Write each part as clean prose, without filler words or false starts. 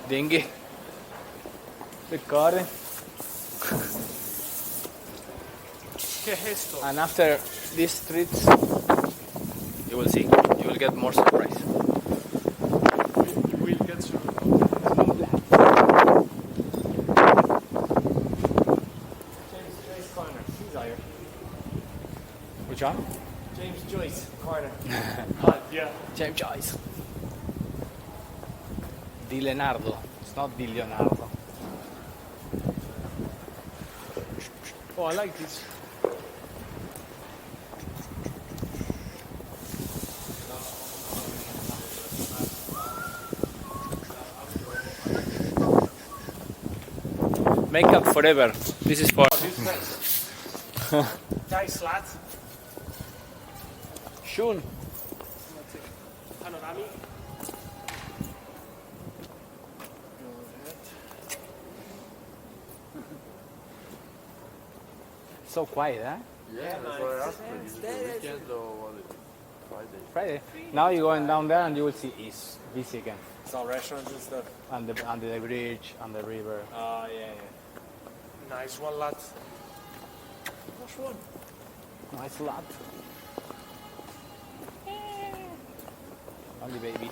Dinghy. The garden. And after these streets, you will see. You will get more surprise. We'll get to James Corner. He's here. Which one? James Joyce Corner. Yeah. James Joyce. Di Leonardo. It's not Di Leonardo. Oh, I like this. Makeup forever. This is for Nice lad. Shun. Panoramic. So quiet, huh? Yeah, that's why I asked you. Is it the weekend or what is it? Friday. Friday. Now you're going down there and you will see it's busy again. It's all restaurants and stuff. And the bridge and the river. Oh, yeah. Nice one, lad. Nice one. Nice lot. Only babies.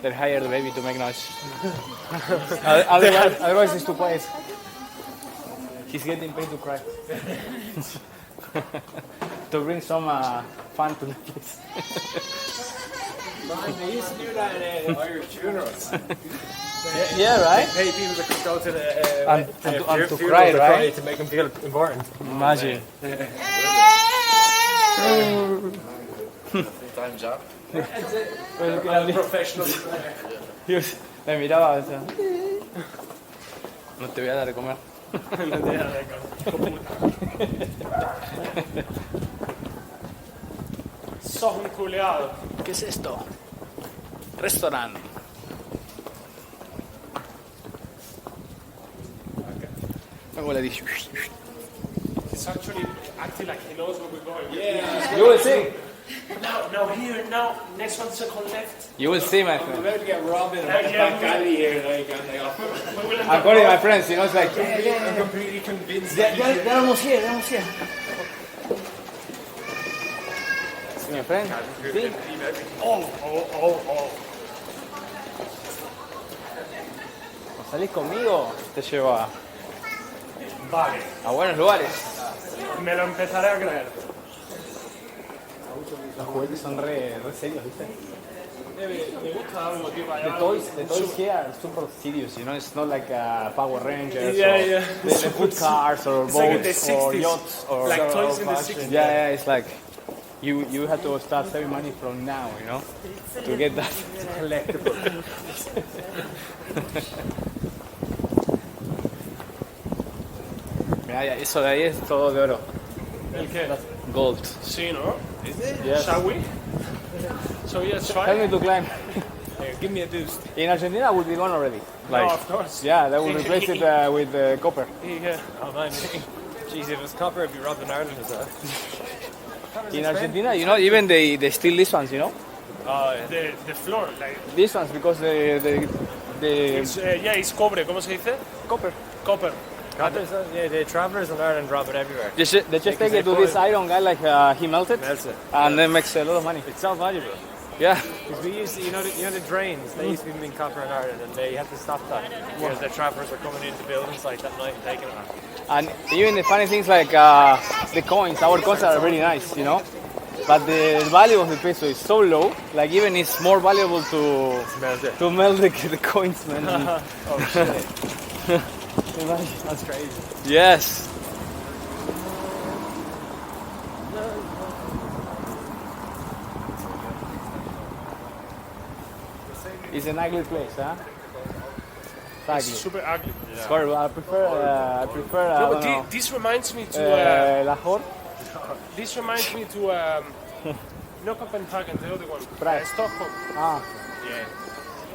They hire the baby to make noise. otherwise it's too quiet. He's getting paid to cry. To bring some fun to the place. They used to do that in Irish funerals. Yeah, right? Pay people to go to the And to funeral cry, to right? to make them feel important. Imagine. Full-time job. Professional. Dios, me miraba, o sea, no te voy a dar de comer. Sos un culeado. ¿Qué es esto? Restaurante. Luego le dije. It's actually acting like he knows where we're going. Yeah. You will see. No, here, now. Next one, second left. You will see, my friend. We're about to get robbed in a back alley here. Like, We will end According to my friends, you know, it's like. I'm completely convinced. They're almost here, they're almost here. My friend. See? Oh. Salís conmigo, te llevo Vale. a buenos lugares. Me lo empezaré a creer. Los juguetes son re serios, ¿viste? Me gusta algo, tío. The toys here are super serious, you know, it's not like Power Rangers Yeah, or yeah. the food cars or It's like in boats the or 60s. yachts or Like toys in the 60s. Yeah, it's like you have to start saving money from now, you know, to get that collectible. Mira, eso de ahí es todo de oro. ¿El qué? Gold. Sí, ¿no? Yes. Shall we? So yes, Help try. me to climb. Give me a boost. In Argentina, would be gone already. No, of course. Yeah, they will replace it with copper. Yeah. Oh man, jeez, if it was copper, it'd be robbed in Ireland as well. In Argentina, you know, even they steal these ones, you know, Oh, the floor, like these ones because it's, it's cobre. ¿Cómo se dice? copper. Copper. Yeah, the travellers in Ireland rob it everywhere. They just take it to this iron guy, like he melted, Melts it. and then makes a lot of money. It's so valuable. Yeah, Because we used to, you know the drains, they used to be made copper in Ireland and they had to stop that because the travellers were coming into building sites at night and taking it off. and even the funny things like the coins. Our coins are really nice, you know, but the value of the peso is so low. Like even it's more valuable to melt the coins, man. Oh shit. That's crazy. Yes. It's an ugly place, huh? It's ugly. Super ugly. It's horrible. I prefer I No, don't but know, this reminds me to. Lahore. This reminds me to. Not Copenhagen, the other one. Prague. Stockholm. Ah, Yeah.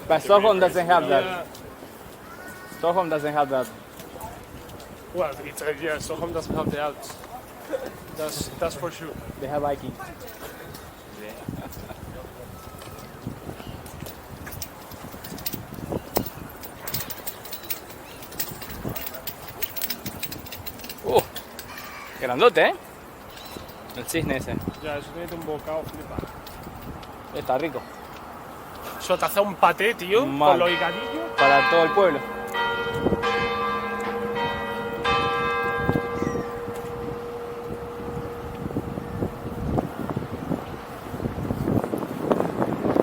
but Stockholm doesn't have that. Yeah. Stockholm doesn't have that. Well, it's yeah. So home doesn't have the Alps. That's for sure. They have hiking. Grandote, ¿eh? El cisne ese. Ya, eso tiene un bocado flipa. Está rico. Eso te hace un paté, tío, Mal. con los higadillos. Para todo el pueblo.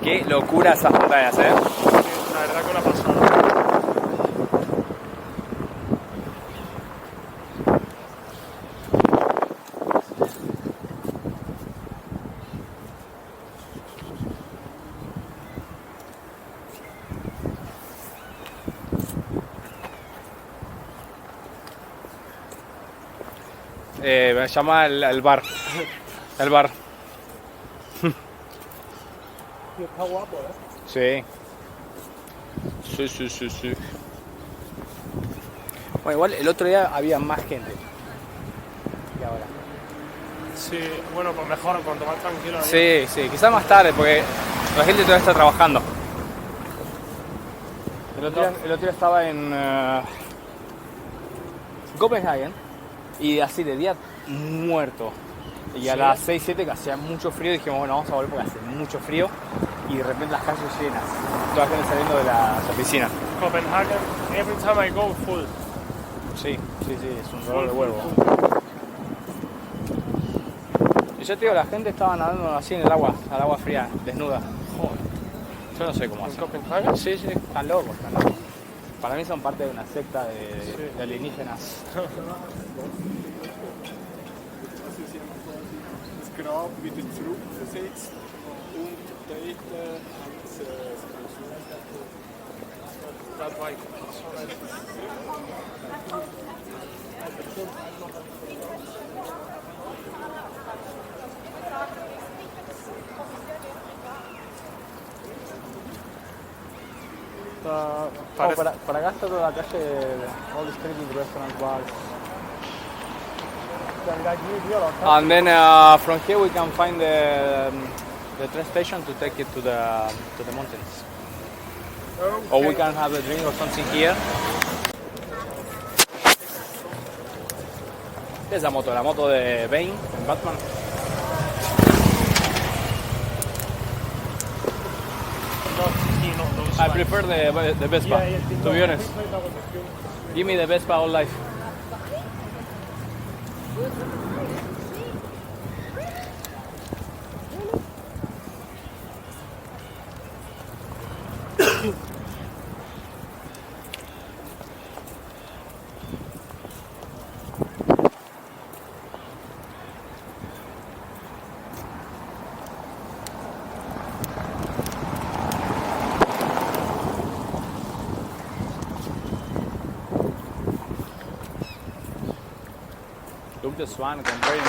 Qué locura esas montañas, ¿eh? Sí, la verdad que una pasada. Me llama el bar. El bar. Está guapo, Sí. Sí. Bueno, igual el otro día había más gente que ahora. Sí, bueno, pues mejor, cuanto más tranquilo. Sí, quizás más tarde porque la gente todavía está trabajando. El otro día estaba en Copenhagen y así de día muerto. Y a ¿Sí? las 6, 7 que hacía mucho frío dijimos, bueno, vamos a volver porque hace mucho frío. Y de repente las calles llenas, toda la gente saliendo de la piscina. Copenhagen, every time I go, full. Sí, es un dolor de huevo. Y yo te digo, la gente estaba nadando así en el agua, al agua fría, desnuda. Joder. Yo no sé cómo ¿En hacen. Copenhagen? Sí, están locos. Para mí son parte de una secta de alienígenas. Das Grab wieder zurückversetzt und dort That bike. Para acá está toda la calle, all the street with restaurants, bars. And then from here we can find the train station to take it to the mountains. Okay. Or we can have a drink or something here. ¿Qué es la moto? La moto de Bane en Batman. Not those I bikes. prefer the Vespa, Yeah, to be honest. Give me the Vespa all life. Look the swan comparing.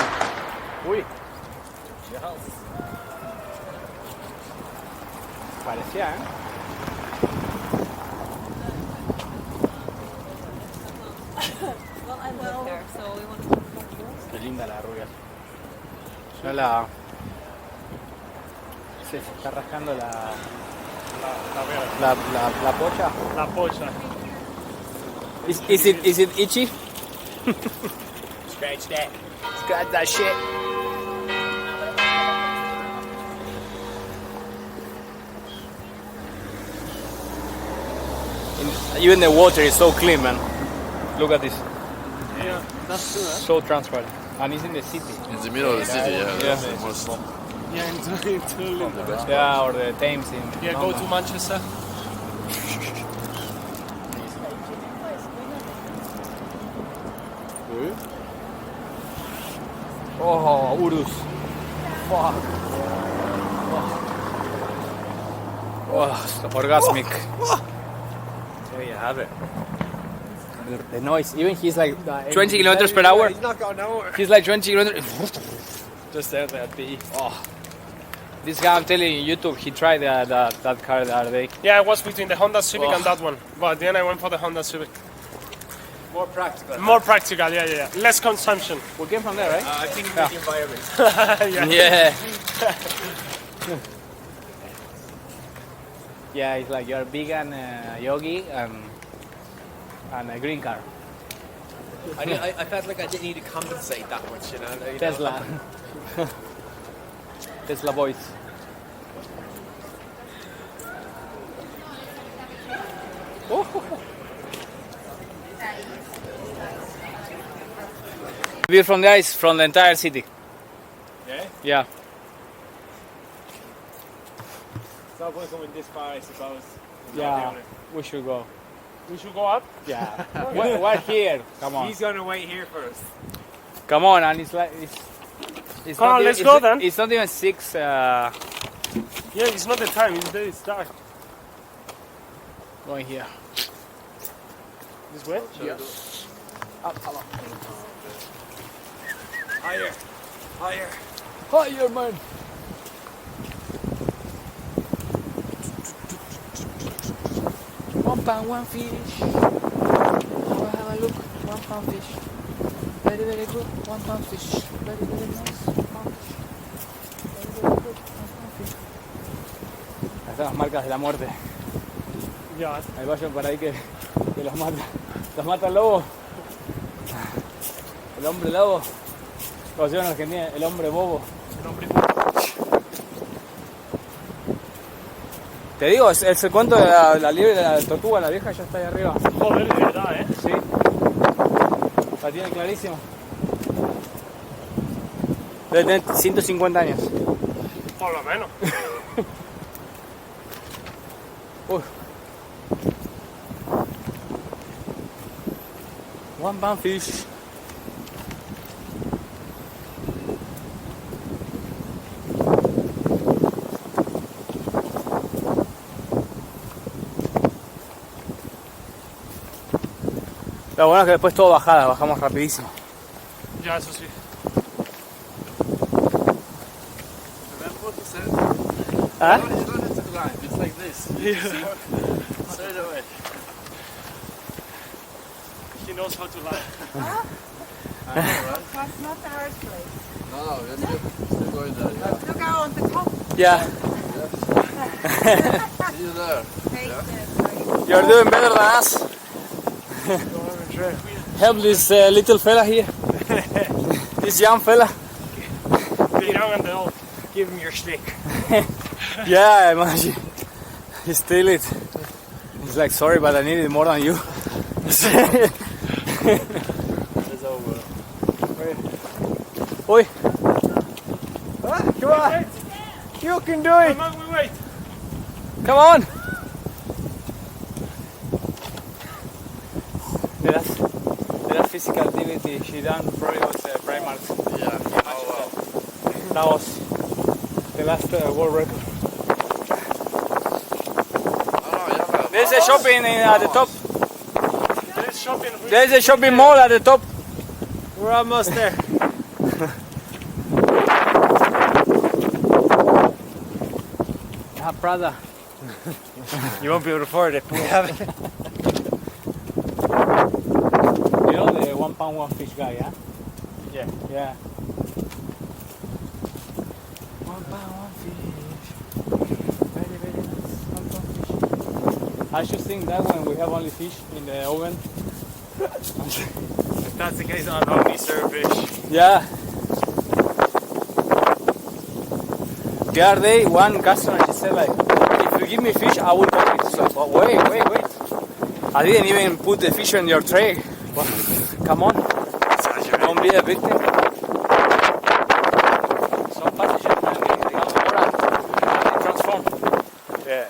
Uy. Parecía, ¿eh? Well, I live there, so we want to. Qué linda la rubia. Yo la... Se está rascando la polla. La polla. Is it itchy? Scratch that. Scratch that shit. Even the water is so clean, man. Look at this. Yeah, that's true, eh? So transparent. And it's in the city. In the middle of the city, yeah. Yeah. That's the most Yeah, into the best. Yeah, or the Thames in Yeah, go to Manchester. Oh, Urus. Fuck. Oh, it's orgasmic. There you have it. The noise, even he's like 20 kilometers per hour. He's not going nowhere. He's like 20 kilometers. Just there, that bee. Oh. This guy, I'm telling you, YouTube, he tried that car the other day. Yeah, I was between the Honda Civic Oh. and that one. But then I went for the Honda Civic. More practical. More practical, yeah. Less consumption. We came from there, right? I think the environment. Yeah. Yeah, it's like you're vegan, yogi, and a green car. I felt like I didn't need to compensate that much, you know. Tesla. Tesla boys. Oh. View from there is from the entire city. Yeah? Yeah. It's not going coming this far, I suppose. Yeah. We should go. We should go up. Yeah. we're here. Come on. He's gonna wait here first. Come on, and it's like it's Come not on, even- let's it's go not- then. It's not even 6. Yeah, it's not the time, it's dark. Going here. This way? Yes. Up. Higher. Higher, man. £1, 1 fish. Oh, have a look. £1 fish. Very, very good. £1 fish. Very, very nice. £1 fish. Very, very good. £1 fish. Estas son las marcas de la muerte. Yeah. Hay vayan por ahí que los mata. Los mata el lobo. El hombre lobo. Como se llama en Argentina, el hombre bobo. Te digo, es el cuento de la liebre de la tortuga, la vieja ya está ahí arriba. Joder, de verdad, Sí. La tiene clarísima. Debe tener 150 años. Por lo menos. Uy. £1 fish. Lo bueno es que después todo bajada, bajamos rapidísimo. Ya, eso sí. Remember what you said? ¿Ah? You don't have to climb. It's like this. Straight away. He knows how to lie. I know, right? That's not the hard place. No, we're still going there. Yeah. Look out on the top. Yeah. See you there. Take this. You're doing better than us. Help this little fella here. This young fella. Be young and old. Give him your stick. Yeah, imagine. He steal it. He's like, sorry, but I need it more than you. It's over. Oi. Come on. You can do it. Come on, we wait. Come on. The last physical activity she done probably was Primark. Yeah. Oh, wow. That was the last world record. There's a shopping at the top. There's shopping. There's a shopping mall at the top. We're almost there. Prada. You won't be able to afford it. We have it. You know the £1, 1 fish guy, yeah? Yeah. Yeah. £1, 1 fish. Very, very nice. £1 fish. I should think that when we have only fish in the oven. If that's the case, I'll only serve fish. Yeah. The other day, one customer, she said like, if you give me fish, I will cook it. So, but wait. I didn't even put the fish on your tray. Well, come on. Don't be a victim. Some passengers can be, digamos, ahora, transform. Yeah.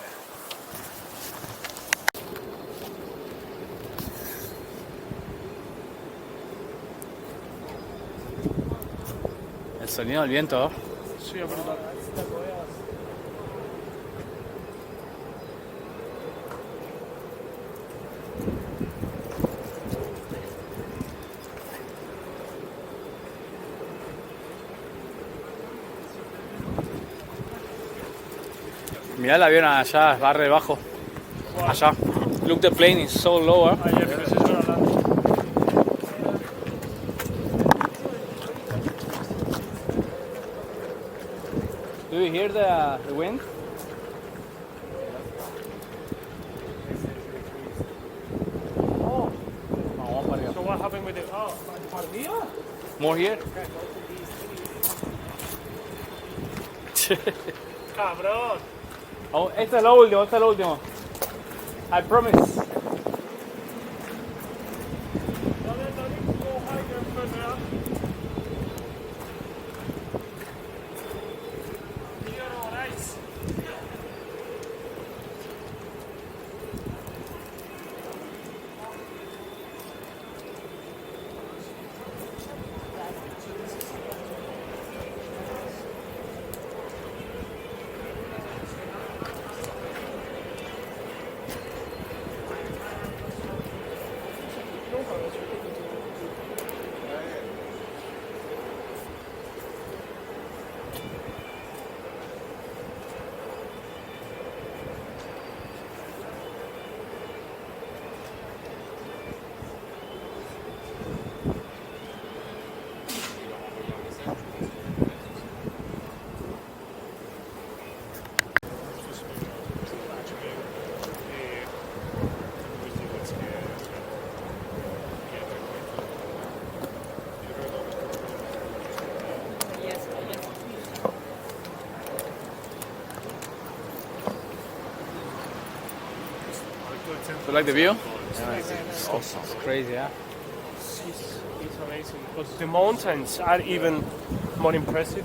El sonido del viento. Sí, brutal. Mirá el avión allá, va re bajo. Allá. Look, the plane is so low. Ah, yeah, because it's gonna land. you hear the wind? Oh, Vamos para arriba. so what happened with it? Oh, More here? cabrón. Oh, esta es la última, esta es la última. I promise. You like the view? It's awesome. It's crazy, yeah? It's amazing. But the mountains are even more impressive.